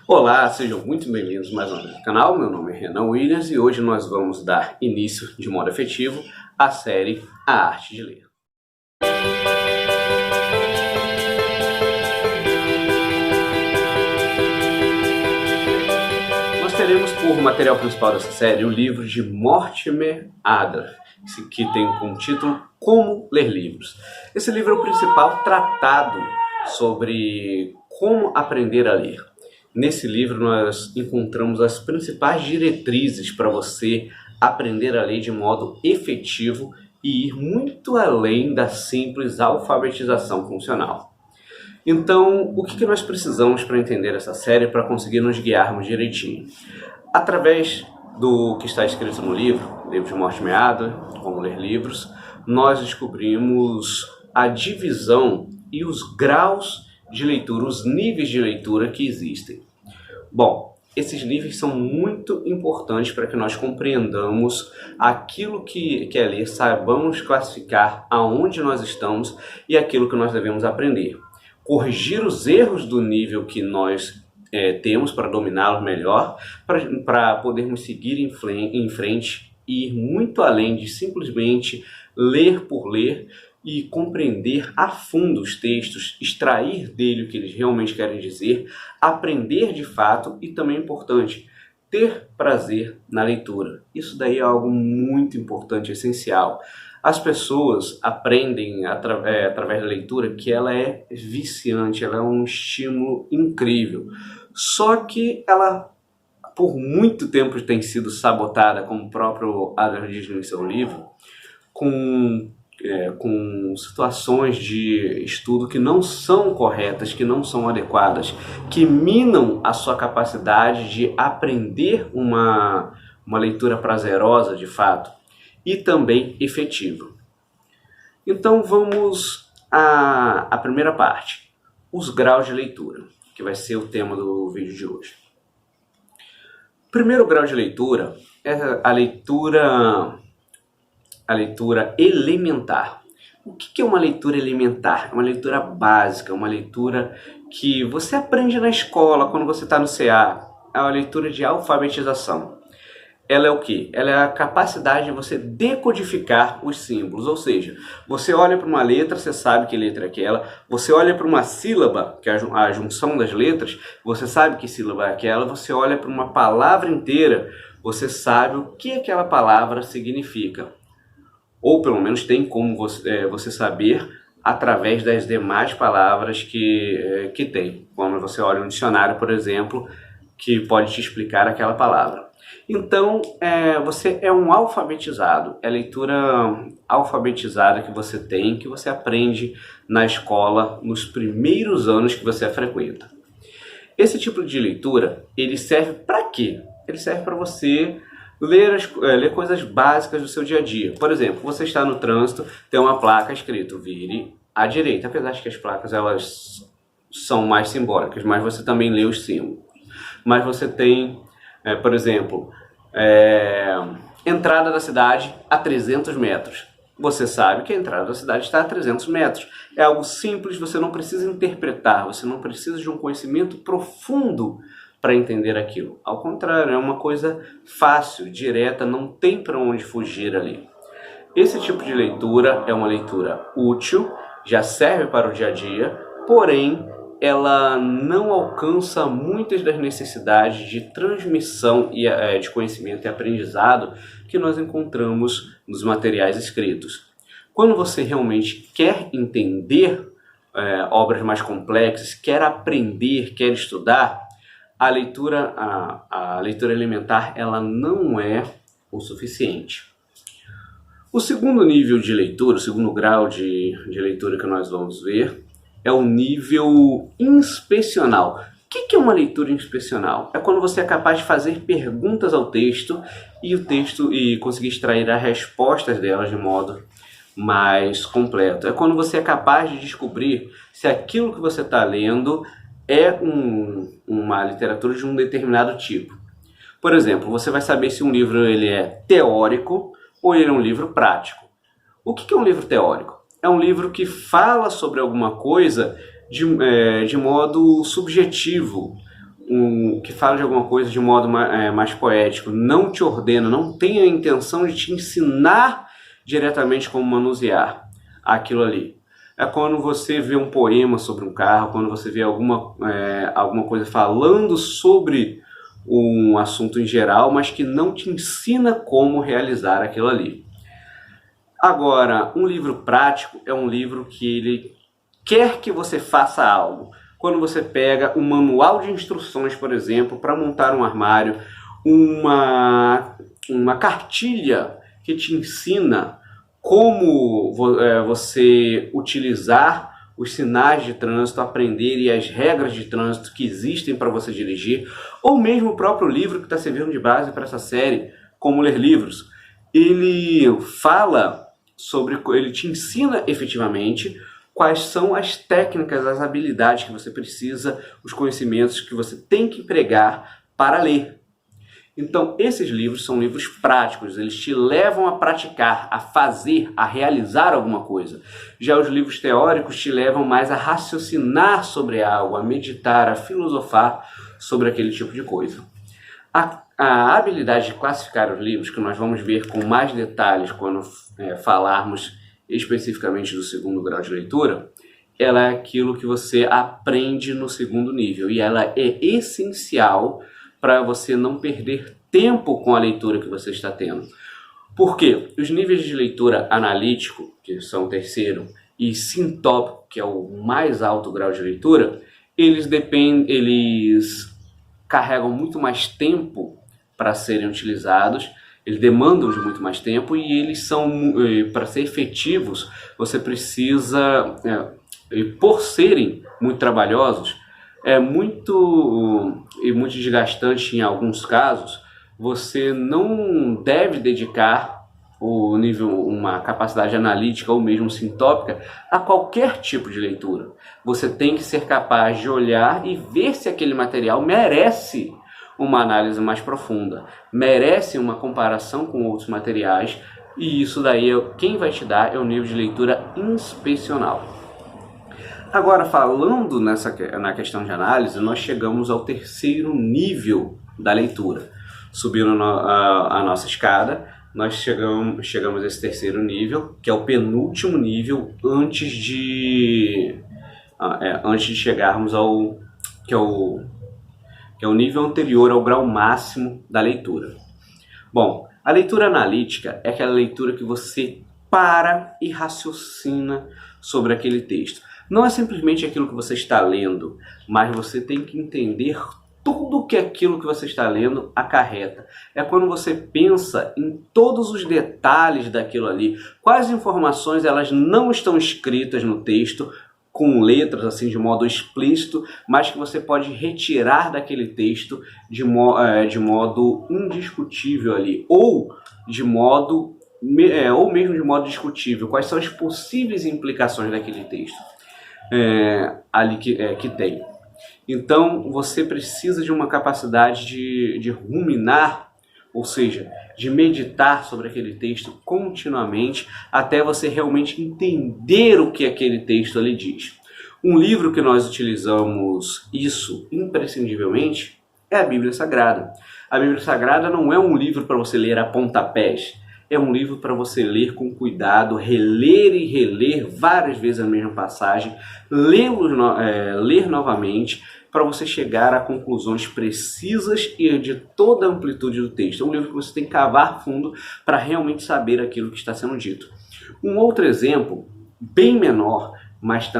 Olá, sejam muito bem-vindos mais uma vez ao canal. Meu nome é Renan Williams e hoje nós vamos dar início de modo efetivo à série A Arte de Ler. Nós teremos por material principal dessa série o livro de Mortimer Adler, que tem como título Como Ler Livros. Esse livro é o principal tratado sobre como aprender a ler. Nesse livro nós encontramos as principais diretrizes para você aprender a ler de modo efetivo e ir muito além da simples alfabetização funcional. Então, o que nós precisamos para entender essa série, para conseguir nos guiarmos direitinho? Através do que está escrito no livro de Mortimer Adler, Como Ler Livros, nós descobrimos a divisão e os graus de leitura, os níveis de leitura que existem. Bom, esses níveis são muito importantes para que nós compreendamos aquilo que é ler, saibamos classificar aonde nós estamos e aquilo que nós devemos aprender. Corrigir os erros do nível que nós temos para dominá-los melhor, para podermos seguir em frente e ir muito além de simplesmente ler por ler, e compreender a fundo os textos, extrair dele o que eles realmente querem dizer, aprender de fato e também é importante, ter prazer na leitura. Isso daí é algo muito importante, essencial. As pessoas aprendem através da leitura que ela é viciante, ela é um estímulo incrível. Só que ela, por muito tempo, tem sido sabotada, como o próprio Adler diz no seu livro, com situações de estudo que não são corretas, que não são adequadas, que minam a sua capacidade de aprender uma leitura prazerosa de fato e também efetiva. Então vamos à primeira parte, os graus de leitura, que vai ser o tema do vídeo de hoje. O primeiro grau de leitura é a leitura elementar. O que é uma leitura elementar? É uma leitura básica, uma leitura que você aprende na escola, quando você está no CA. É uma leitura de alfabetização. Ela é o quê? Ela é a capacidade de você decodificar os símbolos, ou seja, você olha para uma letra, você sabe que letra é aquela, você olha para uma sílaba, que é a junção das letras, você sabe que sílaba é aquela, você olha para uma palavra inteira, você sabe o que aquela palavra significa. Ou pelo menos tem como você saber através das demais palavras que tem. Quando você olha um dicionário, por exemplo, que pode te explicar aquela palavra. Então, você é um alfabetizado. É a leitura alfabetizada que você tem, que você aprende na escola nos primeiros anos que você a frequenta. Esse tipo de leitura, ele serve para quê? Ele serve para você ler coisas básicas do seu dia a dia. Por exemplo, você está no trânsito, tem uma placa escrito vire à direita, apesar de que as placas elas são mais simbólicas, mas você também lê os símbolos. Mas você tem, por exemplo, entrada da cidade a 300 metros. Você sabe que a entrada da cidade está a 300 metros. É algo simples, você não precisa interpretar, você não precisa de um conhecimento profundo para entender aquilo. Ao contrário, é uma coisa fácil, direta, não tem para onde fugir ali. Esse tipo de leitura é uma leitura útil, já serve para o dia a dia, porém ela não alcança muitas das necessidades de transmissão de conhecimento e aprendizado que nós encontramos nos materiais escritos. Quando você realmente quer entender obras mais complexas, quer aprender, quer estudar, a leitura elementar ela não é o suficiente. O segundo nível de leitura, o segundo grau de leitura que nós vamos ver é o nível inspecional. O que é uma leitura inspecional? É quando você é capaz de fazer perguntas ao texto e conseguir extrair as respostas delas de modo mais completo. É quando você é capaz de descobrir se aquilo que você está lendo é uma literatura de um determinado tipo. Por exemplo, você vai saber se um livro ele é teórico ou ele é um livro prático. O que é um livro teórico? É um livro que fala sobre alguma coisa de modo subjetivo, que fala de alguma coisa de modo mais poético, não te ordena, não tem a intenção de te ensinar diretamente como manusear aquilo ali. É quando você vê um poema sobre um carro, quando você vê alguma coisa falando sobre um assunto em geral, mas que não te ensina como realizar aquilo ali. Agora, um livro prático é um livro que ele quer que você faça algo. Quando você pega um manual de instruções, por exemplo, para montar um armário, uma cartilha que te ensina como você utilizar os sinais de trânsito, aprender e as regras de trânsito que existem para você dirigir, ou mesmo o próprio livro que está servindo de base para essa série, Como Ler Livros, ele fala sobre, ele te ensina efetivamente quais são as técnicas, as habilidades que você precisa, os conhecimentos que você tem que empregar para ler. Então, esses livros são livros práticos, eles te levam a praticar, a fazer, a realizar alguma coisa. Já os livros teóricos te levam mais a raciocinar sobre algo, a meditar, a filosofar sobre aquele tipo de coisa. A habilidade de classificar os livros, que nós vamos ver com mais detalhes quando falarmos especificamente do segundo grau de leitura, ela é aquilo que você aprende no segundo nível e ela é essencial para você não perder tempo com a leitura que você está tendo. Por quê? Os níveis de leitura analítico, que são o terceiro, e sintópico, que é o mais alto grau de leitura, eles carregam muito mais tempo para serem utilizados, eles demandam de muito mais tempo e eles são, para ser efetivos, você precisa, por serem muito trabalhosos, é muito desgastante em alguns casos, você não deve dedicar uma capacidade analítica ou mesmo sintópica a qualquer tipo de leitura. Você tem que ser capaz de olhar e ver se aquele material merece uma análise mais profunda, merece uma comparação com outros materiais, e isso daí quem vai te dar é o nível de leitura inspecional. Agora, falando na questão de análise, nós chegamos ao terceiro nível da leitura. Subindo a nossa escada, nós chegamos a esse terceiro nível, que é o penúltimo nível antes de chegarmos que é o nível anterior ao grau máximo da leitura. Bom, a leitura analítica é aquela leitura que você para e raciocina sobre aquele texto. Não é simplesmente aquilo que você está lendo, mas você tem que entender tudo que aquilo que você está lendo acarreta. É quando você pensa em todos os detalhes daquilo ali, quais informações elas não estão escritas no texto, com letras assim de modo explícito, mas que você pode retirar daquele texto de modo indiscutível ali, ou mesmo de modo discutível, quais são as possíveis implicações daquele texto ali que tem. Então você precisa de uma capacidade de ruminar, ou seja, de meditar sobre aquele texto continuamente até você realmente entender o que aquele texto ali diz. Um livro que nós utilizamos isso imprescindivelmente é a Bíblia Sagrada. A Bíblia Sagrada não é um livro para você ler a pontapés, é um livro para você ler com cuidado, reler e reler várias vezes a mesma passagem, ler novamente, para você chegar a conclusões precisas e de toda a amplitude do texto. É um livro que você tem que cavar fundo para realmente saber aquilo que está sendo dito. Um outro exemplo, bem menor, mas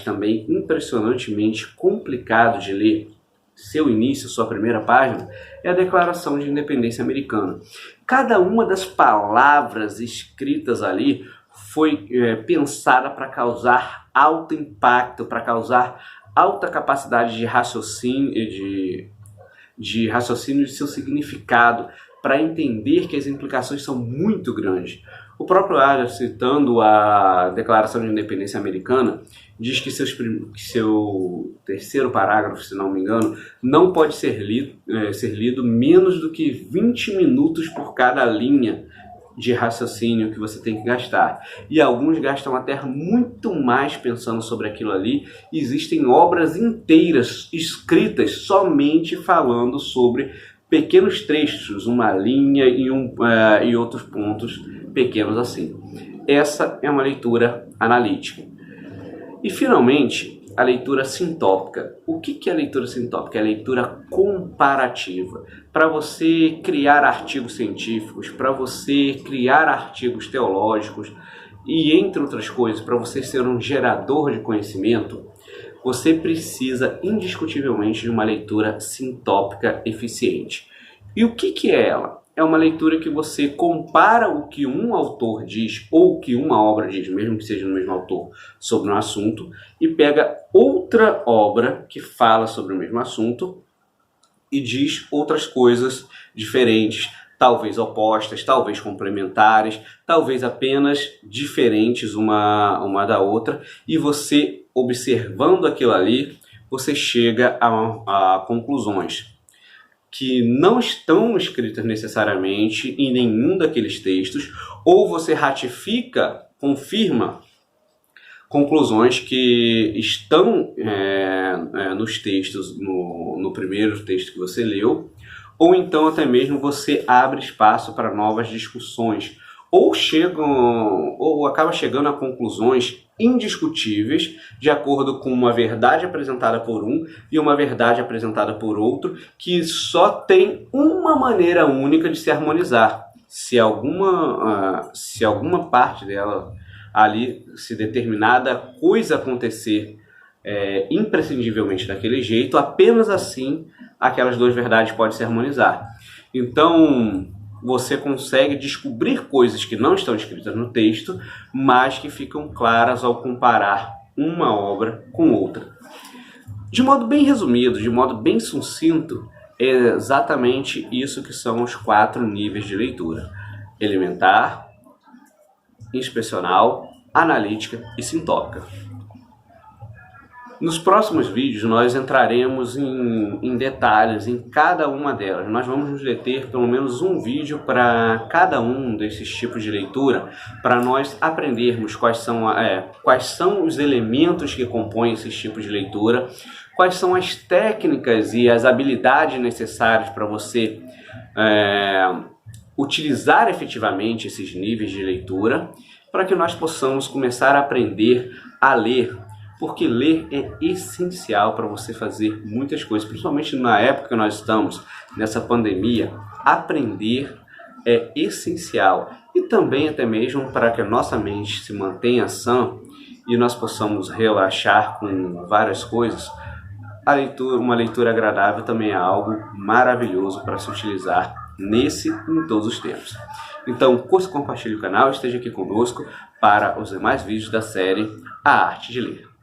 também impressionantemente complicado de ler, seu início, sua primeira página, é a Declaração de Independência Americana. Cada uma das palavras escritas ali foi pensada para causar alto impacto, para causar alta capacidade de raciocínio de seu significado, para entender que as implicações são muito grandes. O próprio Adler, citando a Declaração de Independência Americana, diz que seu terceiro parágrafo, se não me engano, não pode ser lido menos do que 20 minutos por cada linha de raciocínio que você tem que gastar. E alguns gastam até muito mais pensando sobre aquilo ali. Existem obras inteiras escritas somente falando sobre pequenos trechos, uma linha e outros pontos pequenos assim. Essa é uma leitura analítica. E finalmente, a leitura sintópica. O que é a leitura sintópica? É a leitura comparativa. Para você criar artigos científicos, para você criar artigos teológicos e, entre outras coisas, para você ser um gerador de conhecimento, você precisa indiscutivelmente de uma leitura sintópica eficiente. E o que é ela? É uma leitura que você compara o que um autor diz ou o que uma obra diz, mesmo que seja no mesmo autor, sobre um assunto, e pega outra obra que fala sobre o mesmo assunto e diz outras coisas diferentes, talvez opostas, talvez complementares, talvez apenas diferentes uma da outra, e você, observando aquilo ali, você chega a conclusões que não estão escritas necessariamente em nenhum daqueles textos, ou você ratifica, confirma conclusões que estão nos textos, no primeiro texto que você leu, ou então até mesmo você abre espaço para novas discussões, ou acaba chegando a conclusões indiscutíveis de acordo com uma verdade apresentada por um e uma verdade apresentada por outro, que só tem uma maneira única de se harmonizar. Se alguma parte dela ali, se determinada coisa acontecer imprescindivelmente daquele jeito, apenas assim aquelas duas verdades podem se harmonizar. Então você consegue descobrir coisas que não estão escritas no texto, mas que ficam claras ao comparar uma obra com outra. De modo bem resumido, de modo bem sucinto, é exatamente isso que são os 4 níveis de leitura: elementar, inspecional, analítica e sintópica. Nos próximos vídeos nós entraremos em detalhes em cada uma delas. Nós vamos nos deter pelo menos um vídeo para cada um desses tipos de leitura, para nós aprendermos quais são os elementos que compõem esses tipos de leitura, quais são as técnicas e as habilidades necessárias para você utilizar efetivamente esses níveis de leitura, para que nós possamos começar a aprender a ler. Porque ler é essencial para você fazer muitas coisas, principalmente na época que nós estamos, nessa pandemia. Aprender é essencial, e também até mesmo para que a nossa mente se mantenha sã e nós possamos relaxar com várias coisas. Uma leitura agradável também é algo maravilhoso para se utilizar nesse e em todos os tempos. Então, curta e compartilhe o canal, esteja aqui conosco para os demais vídeos da série A Arte de Ler.